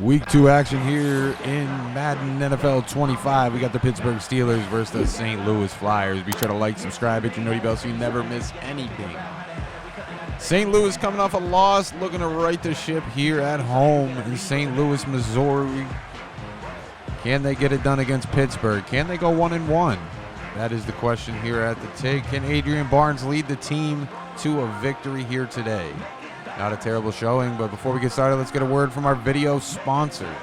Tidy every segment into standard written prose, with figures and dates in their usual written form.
Week 2 action here in Madden NFL 25. We got the Pittsburgh Steelers versus the St. Louis Flyers. Be sure to like, subscribe, hit your noti bell so you never miss anything. St. Louis coming off a loss, looking to right the ship here at home in St. Louis, Missouri. Can they get it done against Pittsburgh? Can they go 1-1? That is the question here at the Take. Can Adrian Barnes lead the team to a victory here today? Not a terrible showing, but before we get started, let's get a word from our video sponsor.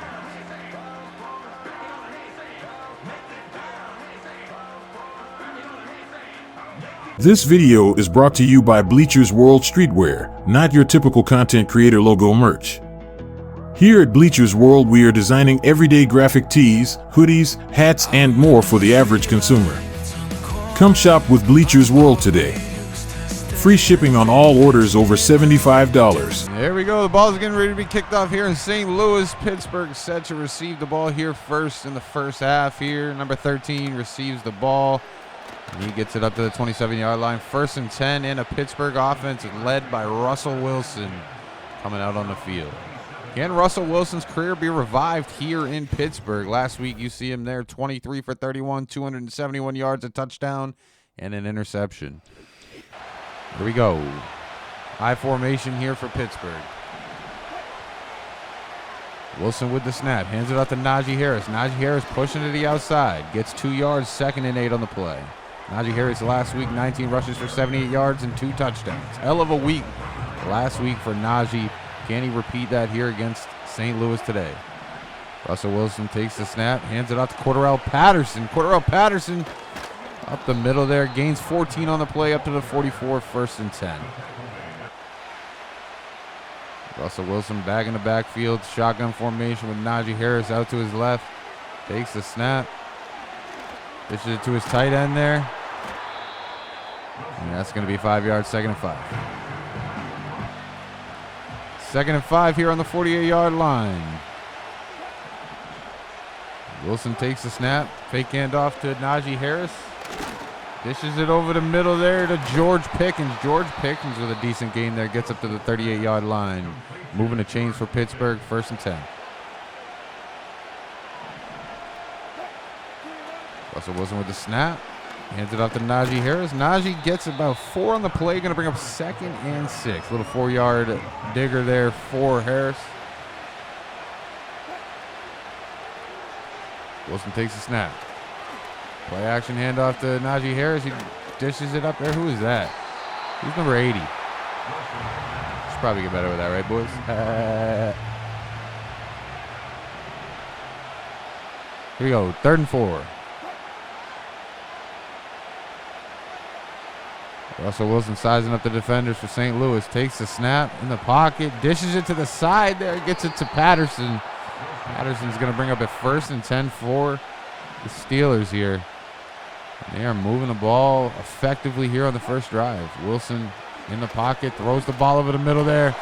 This video is brought to you by Bleachers World Streetwear, not your typical content creator logo merch. Here at Bleachers World, we are designing everyday graphic tees, hoodies, hats, and more for the average consumer. Come shop with Bleachers World today. Free shipping on all orders over $75. There we go. The ball's getting ready to be kicked off here in St. Louis. Pittsburgh set to receive the ball here first in the first half here. Number 13 receives the ball. And he gets it up to the 27-yard line. 1st and 10 in a Pittsburgh offense led by Russell Wilson coming out on the field. Can Russell Wilson's career be revived here in Pittsburgh? Last week you see him there, 23 for 31, 271 yards, a touchdown, and an interception. Here we go. High formation here for Pittsburgh. Wilson with the snap. Hands it out to Najee Harris. Najee Harris pushing to the outside. Gets 2 yards, 2nd and 8 on the play. Najee Harris last week, 19 rushes for 78 yards and 2 touchdowns. Hell of a week last week for Najee. Can he repeat that here against St. Louis today? Russell Wilson takes the snap. Hands it out to Cordarrelle Patterson. Cordarrelle Patterson up the middle there, gains 14 on the play up to the 44, 1st and 10. Russell Wilson back in the backfield, shotgun formation with Najee Harris out to his left. Takes the snap, dishes it to his tight end there. And that's going to be 5 yards, 2nd and 5. 2nd and 5 here on the 48-yard line. Wilson takes the snap, fake handoff to Najee Harris. Dishes it over the middle there to George Pickens. George Pickens with a decent game there. Gets up to the 38-yard line. Moving the chains for Pittsburgh. 1st and 10. Russell Wilson with the snap. Hands it off to Najee Harris. Najee gets about 4 on the play. Going to bring up 2nd and 6. Little 4-yard digger there for Harris. Wilson takes the snap. Play action handoff to Najee Harris. He dishes it up there. Who is that? He's number 80. Should probably get better with that, right, boys? Here we go. 3rd and 4. Russell Wilson sizing up the defenders for St. Louis. Takes the snap in the pocket. Dishes it to the side there. Gets it to Patterson. Patterson's going to bring up a 1st and 10 for the Steelers here. And they are moving the ball effectively here on the first drive. Wilson in the pocket, throws the ball over the middle there,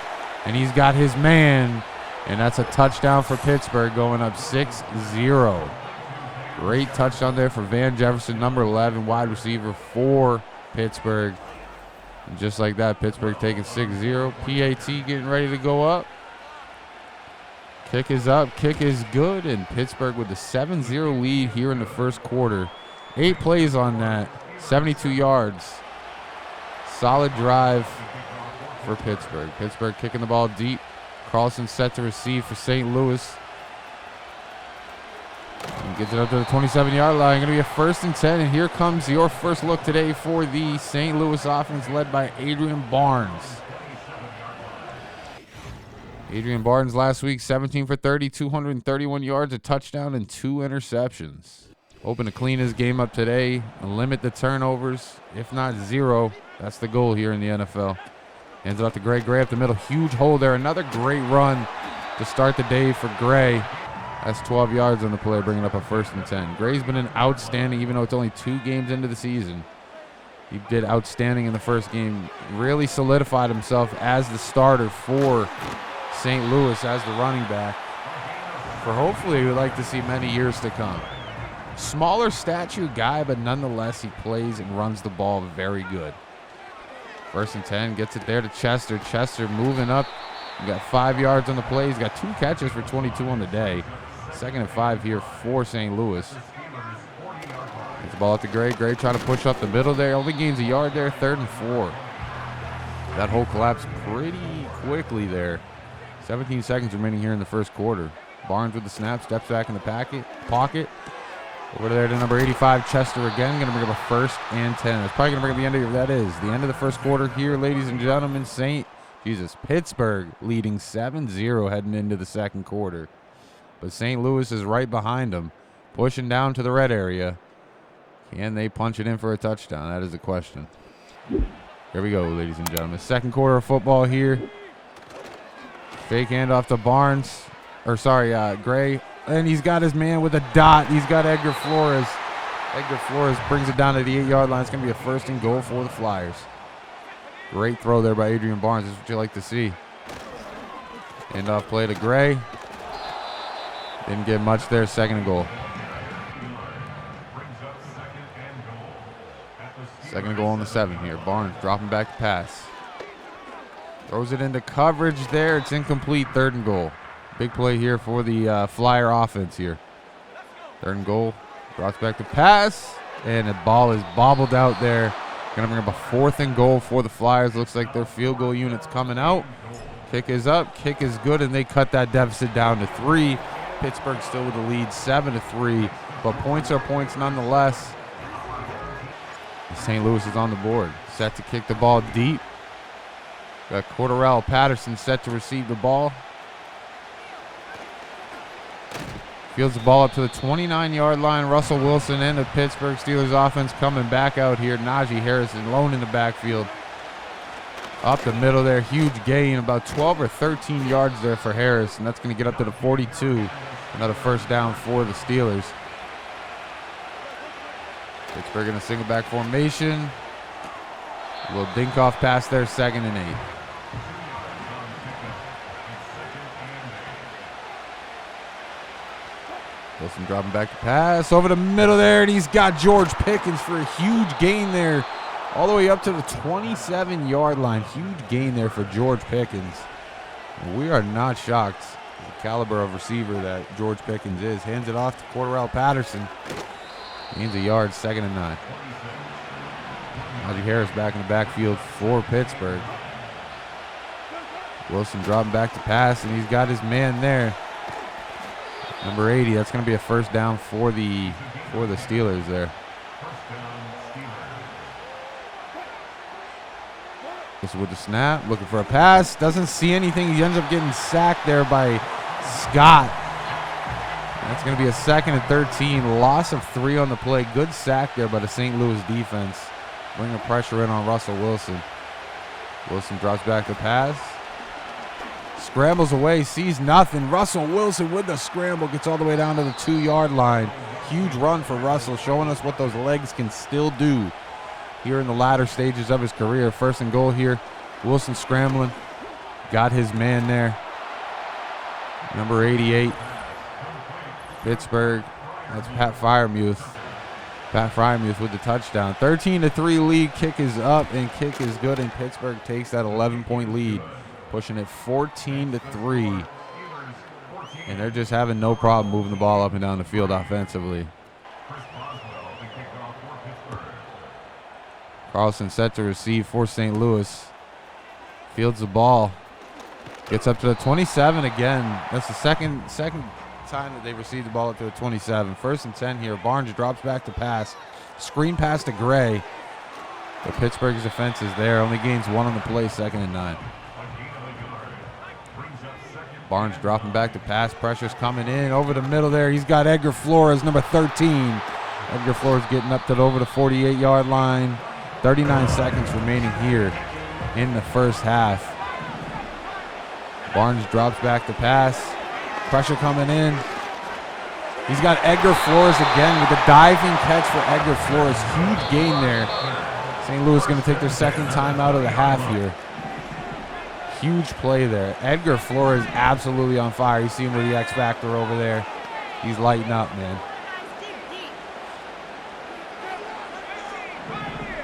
and he's got his man, and that's a touchdown for Pittsburgh, going up 6-0. Great touchdown there for Van Jefferson, number 11, wide receiver for Pittsburgh. And just like that, Pittsburgh taking 6-0. PAT getting ready to go up. Kick is up, kick is good, and Pittsburgh with the 7-0 lead here in the first quarter. 8 plays on that, 72 yards. Solid drive for Pittsburgh. Pittsburgh kicking the ball deep. Carlson set to receive for St. Louis. And gets it up to the 27-yard line. Going to be a 1st and 10, and here comes your first look today for the St. Louis offense led by Adrian Barnes. Adrian Barnes last week, 17 for 30, 231 yards, a touchdown, and 2 interceptions. Hoping to clean his game up today and limit the turnovers, if not 0. That's the goal here in the NFL. Hands it off to Gray. Gray up the middle. Huge hole there. Another great run to start the day for Gray. That's 12 yards on the play, bringing up a 1st and 10. Gray's been an outstanding, even though it's only 2 games into the season. He did outstanding in the first game. Really solidified himself as the starter for St. Louis as the running back. For hopefully we'd like to see many years to come. Smaller stature guy, but nonetheless he plays and runs the ball very good. 1st and 10, gets it there to Chester. Chester moving up He got 5 yards on the play. He's got 2 catches for 22 on the day. 2nd and 5 here for St. Louis. Gets the ball out to Gray. Gray trying to push up the middle there. Only gains a yard there. 3rd and 4. That hole collapsed pretty quickly there. 17 seconds remaining here in the first quarter. Barnes with the snap, steps back in the pocket. Over there to number 85, Chester again. Going to bring up a 1st and 10. That's probably going to bring up the end of the end of the first quarter here, ladies and gentlemen. Pittsburgh leading 7-0 heading into the second quarter. But St. Louis is right behind them, pushing down to the red area. Can they punch it in for a touchdown? That is the question. Here we go, ladies and gentlemen. Second quarter of football here. Fake handoff to Barnes. Gray. And he's got his man with a dot. He's got Edgar Flores. Edgar Flores brings it down to the 8-yard line. It's going to be a 1st and goal for the Flyers. Great throw there by Adrian Barnes. This is what you like to see. Handoff play to Gray. Didn't get much there. 2nd and goal. 2nd and goal on the 7 here. Barnes dropping back to pass. Throws it into coverage there. It's incomplete. 3rd and goal. Big play here for the Flyer offense here. 3rd and goal. Drops back to pass. And the ball is bobbled out there. Going to bring up a 4th and goal for the Flyers. Looks like their field goal unit's coming out. Kick is up. Kick is good. And they cut that deficit down to 3. Pittsburgh still with the lead 7-3. But points are points nonetheless. St. Louis is on the board. Set to kick the ball deep. Got Cordarrelle Patterson set to receive the ball. Fields the ball up to the 29-yard line. Russell Wilson and the Pittsburgh Steelers offense coming back out here. Najee Harris alone in the backfield. Up the middle there. Huge gain. About 12 or 13 yards there for Harris. And that's going to get up to the 42. Another 1st down for the Steelers. Pittsburgh in a single back formation. A little dink-off pass there. 2nd and 8. Wilson dropping back to pass over the middle there, and he's got George Pickens for a huge gain there, all the way up to the 27-yard line. Huge gain there for George Pickens. We are not shocked at the caliber of receiver that George Pickens is. Hands it off to Cordarrelle Patterson. Gains a yard. 2nd and 9. Najee Harris back in the backfield for Pittsburgh. Wilson dropping back to pass, and he's got his man there. Number 80, that's going to be a 1st down for the Steelers there. This with the snap, looking for a pass, doesn't see anything. He ends up getting sacked there by Scott. That's going to be a 2nd and 13, loss of 3 on the play. Good sack there by the St. Louis defense. Bringing pressure in on Russell Wilson. Wilson drops back to pass. Scrambles away, sees nothing. Russell Wilson with the scramble gets all the way down to the 2-yard line. Huge run for Russell, showing us what those legs can still do here in the latter stages of his career. 1st and goal here. Wilson scrambling. Got his man there. Number 88. Pittsburgh. That's Pat Freiermuth. Pat Freiermuth with the touchdown. 13-3 lead. Kick is up and kick is good, and Pittsburgh takes that 11-point lead. Pushing it 14-3. And they're just having no problem moving the ball up and down the field offensively. Carlson set to receive for St. Louis. Fields the ball. Gets up to the 27 again. That's the second time that they've received the ball up to the 27. 1st and 10 here. Barnes drops back to pass. Screen pass to Gray. But Pittsburgh's defense is there. Only gains 1 on the play. 2nd and 9. Barnes dropping back to pass. Pressure's coming in over the middle there. He's got Edgar Flores, number 13. Edgar Flores getting up to over the 48-yard line. 39 seconds remaining here in the first half. Barnes drops back to pass. Pressure coming in. He's got Edgar Flores again with a diving catch for Edgar Flores. Huge gain there. St. Louis going to take their 2nd timeout of the half here. Huge play there. Edgar Flores absolutely on fire. You see him with the X Factor over there. He's lighting up, man.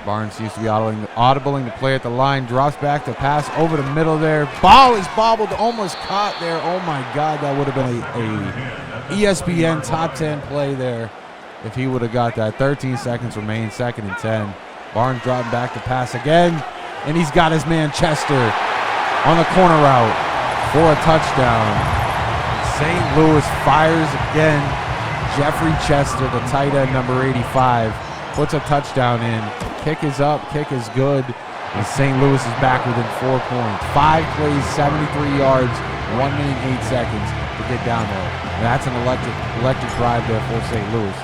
Barnes seems to be audibling the play at the line. Drops back to pass over the middle there. Ball is bobbled, almost caught there. Oh my God, that would have been a ESPN top 10 play there if he would have got that. 13 seconds remain, 2nd and 10. Barnes dropping back to pass again, and he's got his man Chester on the corner route for a touchdown. St. Louis fires again. Jeffrey Chester, the tight end, number 85, puts a touchdown in. Kick is up, kick is good, and St. Louis is back within 4 points. 5 plays, 73 yards, 1 minute, 8 seconds to get down there. And that's an electric drive there for St. Louis.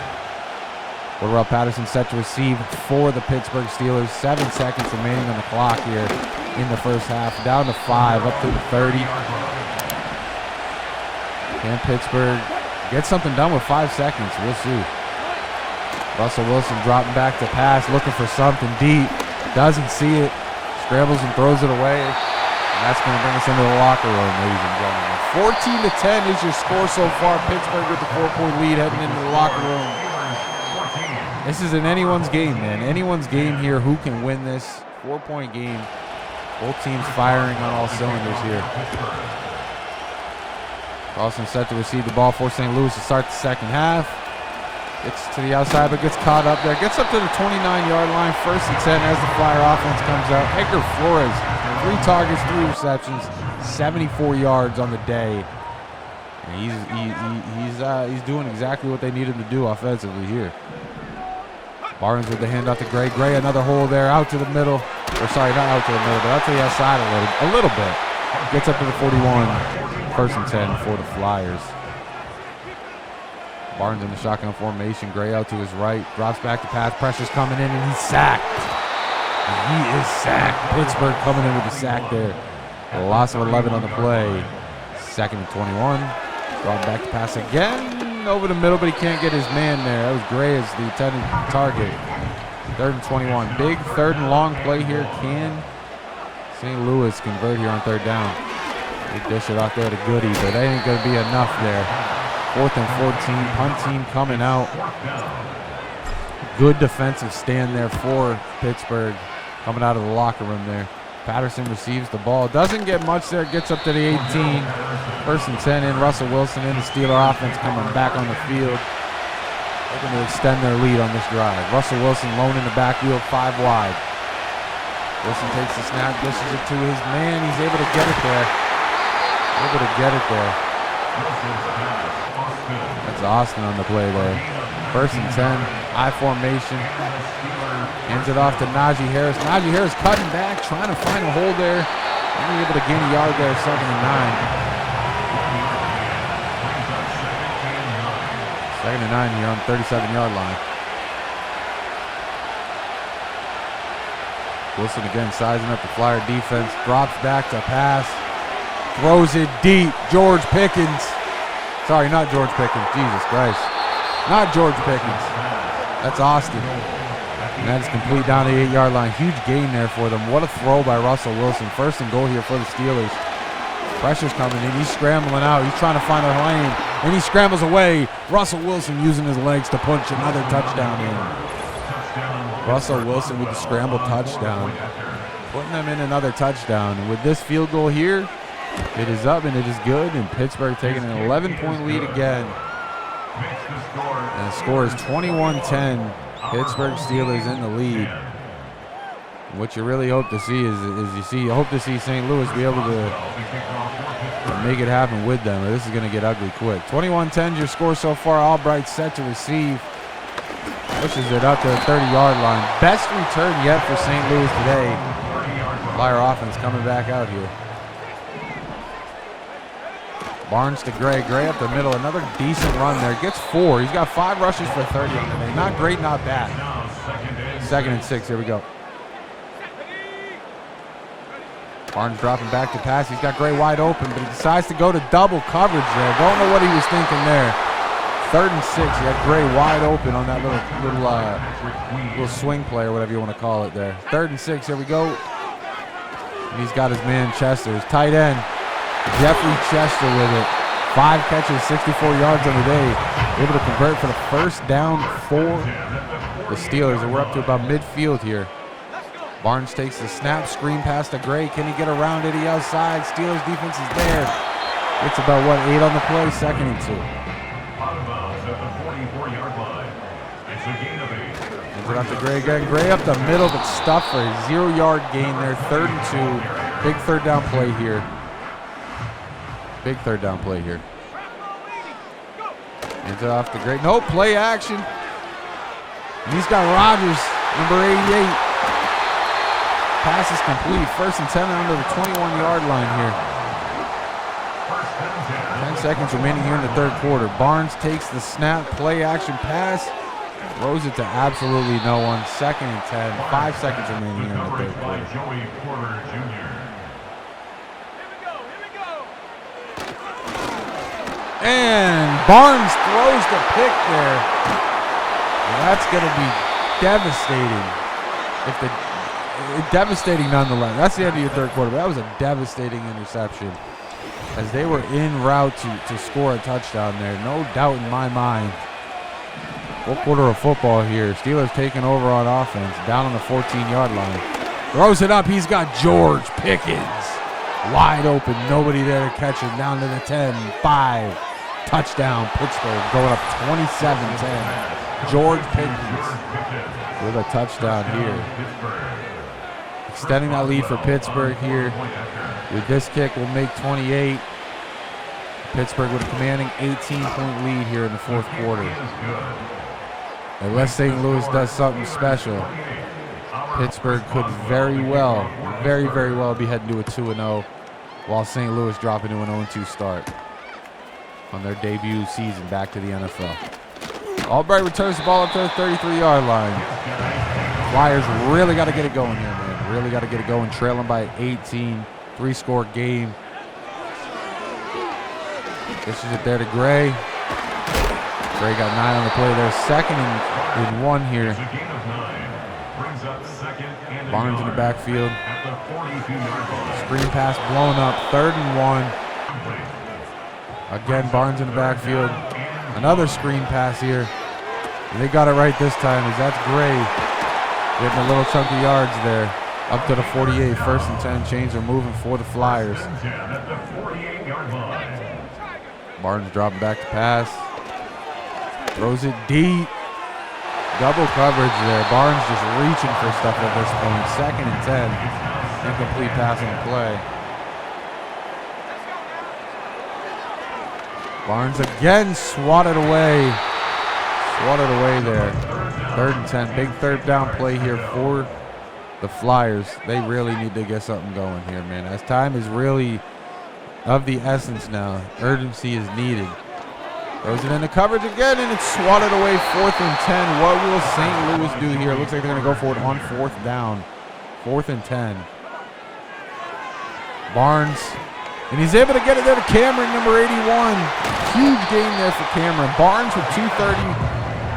Cordell Patterson set to receive for the Pittsburgh Steelers. 7 seconds remaining on the clock here in the first half. Down to 5, up to the 30. Can Pittsburgh get something done with 5 seconds? We'll see. Russell Wilson dropping back to pass, looking for something deep. Doesn't see it. Scrambles and throws it away. And that's going to bring us into the locker room, ladies and gentlemen. 14-10 is your score so far. Pittsburgh with the 4-point lead heading into the locker room. This is an anyone's game, man. Anyone's game here. Who can win this? 4-point game. Both teams firing on all cylinders here. Carlson set to receive the ball for St. Louis to start the second half. Gets to the outside, but gets caught up there. Gets up to the 29-yard line. 1st and 10 as the Flyer offense comes out. Edgar Flores, 3 targets, 3 receptions, 74 yards on the day. And he's doing exactly what they need him to do offensively here. Barnes with the handoff to Gray. Gray, another hole there, out to the middle. Or sorry, not out to the middle, but out to the outside a little bit. Gets up to the 41. 1st and 10 for the Flyers. Barnes in the shotgun formation. Gray out to his right. Drops back to pass. Pressure's coming in, and he's sacked. And he is sacked. Pittsburgh coming in with the sack there. A loss of 11 on the play. 2nd and 21. Dropping back to pass again. Over the middle, but he can't get his man there. That was Gray as the intended target. 3rd and 21. Big 3rd and long play here. Can St. Louis convert here on 3rd down? They dish it off there to Goody, but that ain't going to be enough there. 4th and 14. Punt team coming out. Good defensive stand there for Pittsburgh coming out of the locker room there. Patterson receives the ball. Doesn't get much there. Gets up to the 18. 1st and 10 in. Russell Wilson in the Steeler offense coming back on the field. Looking to extend their lead on this drive. Russell Wilson lone in the backfield, 5 wide. Wilson takes the snap, dishes it to his man. He's able to get it there. That's Austin on the play there. 1st and 10, I formation. Hands it off to Najee Harris. Najee Harris cutting back, trying to find a hole there. Only able to gain a yard there, 2nd and 9. 2nd and 9 here on the 37-yard line. Wilson again sizing up the Flyer defense. Drops back to pass. Throws it deep. George Pickens. Sorry, not George Pickens. Jesus Christ. Not George Pickens. That's Austin. And that is complete down the 8-yard line. Huge gain there for them. What a throw by Russell Wilson. 1st and goal here for the Steelers. Pressure's coming in. He's scrambling out. He's trying to find a lane. And he scrambles away. Russell Wilson using his legs to punch another touchdown in. Russell Wilson with the scramble touchdown. Putting them in another touchdown. And with this field goal here, it is up and it is good. And Pittsburgh taking an 11-point lead again. And the score is 21-10. Pittsburgh Steelers in the lead. And what you really hope to see is you hope to see St. Louis be able to make it happen with them, or this is going to get ugly quick. 21-10 your score so far. Albright set to receive. Pushes it up to the 30-yard line. Best return yet for St. Louis today. Flyer offense coming back out here. Barnes to Gray. Gray up the middle. Another decent run there. Gets 4. He's got 5 rushes for 30 on the day. Not great, not bad. 2nd and 6. Here we go. Barnes dropping back to pass. He's got Gray wide open, but he decides to go to double coverage there. Don't know what he was thinking there. 3rd and 6. He had Gray wide open on that little swing play or whatever you want to call it there. 3rd and 6. Here we go. And he's got his man Chester, his tight end. Jeffrey Chester with it. 5 catches, 64 yards on the day. Able to convert for the 1st down for the Steelers. And we're up to about midfield here. Barnes takes the snap, screen pass to Gray. Can he get around it? He outside. Steelers defense is there. It's about, what, 8 on the play, 2nd and 2. Out of bounds at the 44-yard line. It's a gain of 8. Hands it off to Gray again. Gray up the middle, but stuffed for a 0-yard gain there. 3rd and 2. Big 3rd down play here. Big 3rd down play here. Hands it off to Gray. No, play action. And he's got Rogers, number 88. Pass is complete. 1st and 10 under the 21-yard line here. 10 seconds remaining here in the 3rd quarter. Barnes takes the snap, play action pass, throws it to absolutely no one. 2nd and 10. 5 seconds remaining here in the 3rd quarter. And Barnes throws the pick there. And that's going to be devastating. Devastating nonetheless. That's the end of your 3rd quarter, but that was a devastating interception as they were en route to score a touchdown there. No doubt in my mind. 4th quarter of football here. Steelers taking over on offense, down on the 14-yard line. Throws it up. He's got George Pickens wide open. Nobody there to catch it. Down to the 10. 5. Touchdown, Pittsburgh, going up 27-10. George Pickens with a touchdown here. Extending that lead for Pittsburgh here. With this kick, will make 28. Pittsburgh with a commanding 18-point lead here in the 4th quarter. Unless St. Louis does something special, Pittsburgh could very well, very well be heading to a 2-0, while St. Louis dropping to an 0-2 start on their debut season back to the NFL. Albright returns the ball up to the 33-yard line. Flyers really got to get it going here, man. Really got to get it going. Trailing by 18. 3-score game. This is it there to Gray. Gray got 9 on the play there. 2nd and 1 here. Barnes in the backfield. Screen pass blown up. 3rd and 1. Again, Barnes in the backfield. Another screen pass here. And they got it right this time as that's Gray getting a little chunk of yards there. Up to the 48, 1st and 10. Chains are moving for the Flyers. Barnes dropping back to pass. Throws it deep. Double coverage there. Barnes just reaching for stuff at this point. 2nd and 10. Incomplete passing play. Barnes again swatted away. Swatted away there. 3rd and 10. Big 3rd down play here for the Flyers. They really need to get something going here, man. As time is really of the essence now. Urgency is needed. Throws it into coverage again, and it's swatted away. 4th and 10. What will St. Louis do here? Looks like they're going to go for it on 4th down. 4th and 10. Barnes, and he's able to get it there to Cameron, number 81. Huge game there for Cameron. Barnes with 2:30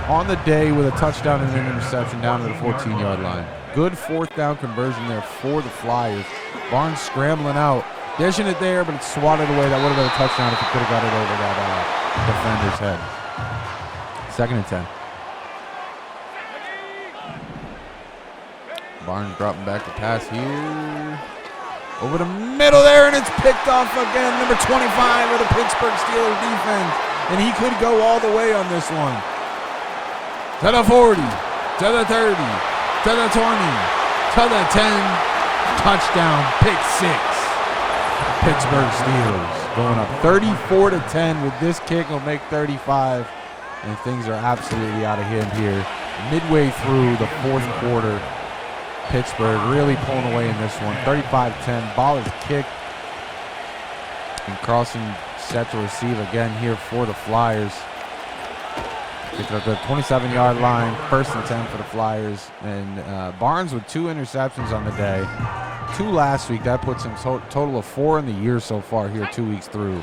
on the day with a touchdown and an interception down to the 14-yard line. Good 4th down conversion there for the Flyers. Barnes scrambling out, dishing it there, but it's swatted away. That would have been a touchdown if he could have got it over that defender's head. 2nd and 10. Barnes dropping back to pass here. Over the middle there, and it's picked off again. Number 25 of the Pittsburgh Steelers defense. And he could go all the way on this one. To the 40, to the 30, to the 20, to the 10. Touchdown, pick 6. Pittsburgh Steelers going up 34-10 with this kick. Will make 35. And things are absolutely out of hand here. Midway through the 4th quarter. Pittsburgh really pulling away in this one. 35-10. Ball is kicked. And Carlson set to receive again here for the Flyers. Picked up the 27-yard line. 1st and 10 for the Flyers. And Barnes with 2 interceptions on the day. 2 last week. That puts him total of 4 in the year so far here 2 weeks through.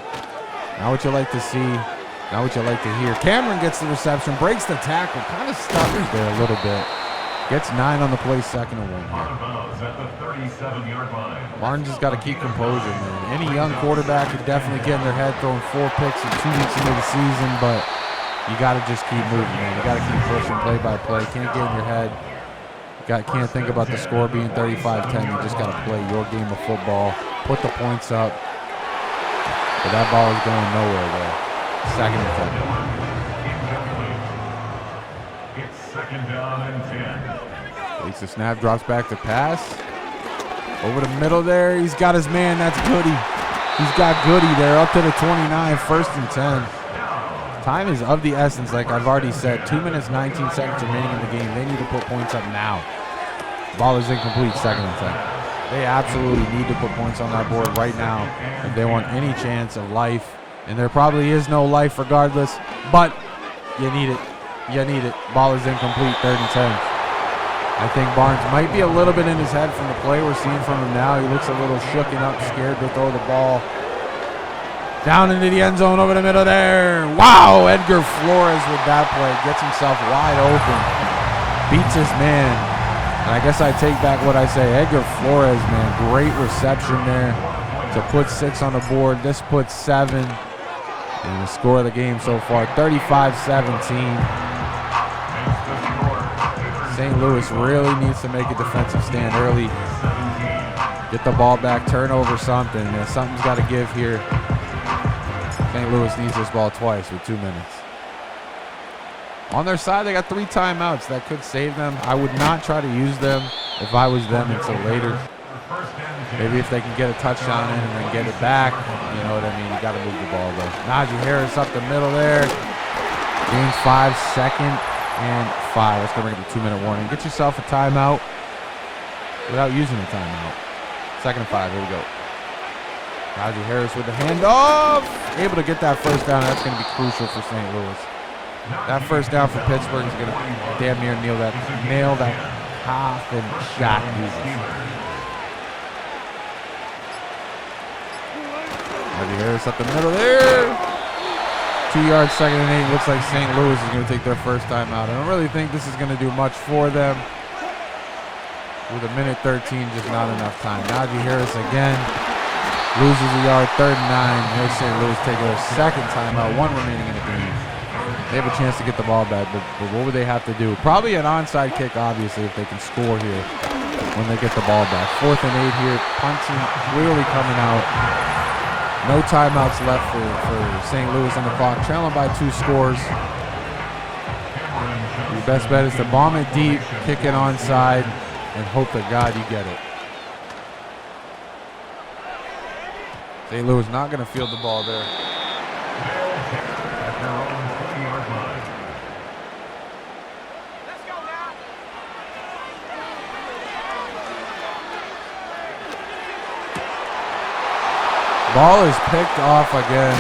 Now what you like to see. Now what you like to hear. Cameron gets the reception. Breaks the tackle. Kind of stutters there a little bit. Gets 9 on the play, 2nd and 1 here. Barnes has got to keep composure, man. Any young quarterback could definitely get in their head throwing 4 picks in 2 weeks into the season, but you got to just keep moving, man. You got to keep pushing play by play. Can't get in your head. Can't think about the score being 35-10. You just got to play your game of football, put the points up. But that ball is going nowhere there. Second and 10. It's second down and 10. Takes the snap, drops back to pass. Over the middle there. He's got his man. That's Goody. He's got Goody there up to the 29, first and 10. Time is of the essence, like I've already said. 2 minutes, 19 seconds remaining in the game. They need to put points up now. Ball is incomplete, second and 10. They absolutely need to put points on that board right now if they want any chance of life. And there probably is no life regardless, but you need it. You need it. Ball is incomplete, third and 10. I think Barnes might be a little bit in his head from the play we're seeing from him now. He looks a little shooken up, scared to throw the ball. Down into the end zone over the middle there. Wow, Edgar Flores with that play. Gets himself wide open. Beats his man. And I guess I take back what I say. Edgar Flores, man, great reception there to put 6 on the board. This puts 7. And the score of the game so far, 35-17. St. Louis really needs to make a defensive stand early. Get the ball back, turn over something. Yeah, something's got to give here. St. Louis needs this ball twice with 2 minutes. On their side, they got 3 timeouts. That could save them. I would not try to use them if I was them until later. Maybe if they can get a touchdown in and then get it back, you know what I mean? You got to move the ball, though. Najee Harris up the middle there. Gains 5, second and 5. That's going to bring up a 2-minute warning. Get yourself a timeout without using a timeout. Second and 5. Here we go. Najee Harris with the handoff. Able to get that first down. That's going to be crucial for St. Louis. That first down for Pittsburgh is going to damn near nail that coffin shot. Najee Harris up the middle there. 2 yards, second and 8. Looks like St. Louis is going to take their first time out. I don't really think this is going to do much for them. With a minute 13, just not enough time. Najee Harris again. Loses a yard, third and 9. Here's St. Louis taking their second timeout, 1 remaining in the game. They have a chance to get the ball back, but what would they have to do? Probably an onside kick, obviously, if they can score here when they get the ball back. 4th and 8 here, punting clearly coming out. No timeouts left for St. Louis on the clock, trailing by 2 scores. Your best bet is to bomb it deep, kick it onside, and hope to God you get it. St. Louis not going to field the ball there. Ball is picked off again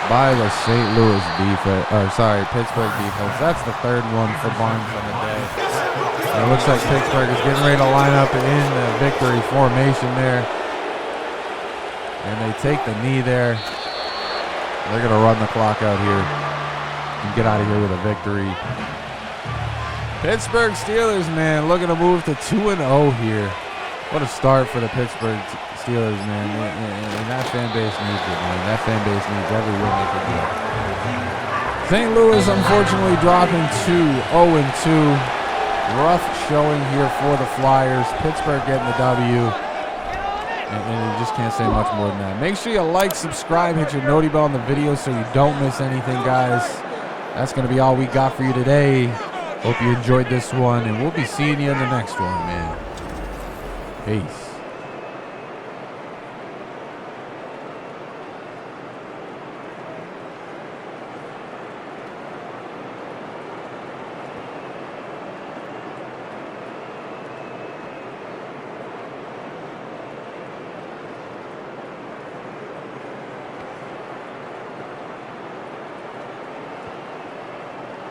by the St. Louis defense. Pittsburgh defense. That's the 3rd one for Barnes on the day. And it looks like Pittsburgh is getting ready to line up in the victory formation there. And they take the knee there. They're going to run the clock out here and get out of here with a victory. Pittsburgh Steelers, man, looking to move to 2-0 here. What a start for the Pittsburgh Steelers, man. And that fan base needs it, man. That fan base needs every win they can get. St. Louis, unfortunately, dropping to 0-2. Rough showing here for the Flyers. Pittsburgh getting the W. And you just can't say much more than that. Make sure you like, subscribe, hit your noti bell on the video so you don't miss anything, guys. That's going to be all we got for you today. Hope you enjoyed this one, and we'll be seeing you in the next one, man. Peace.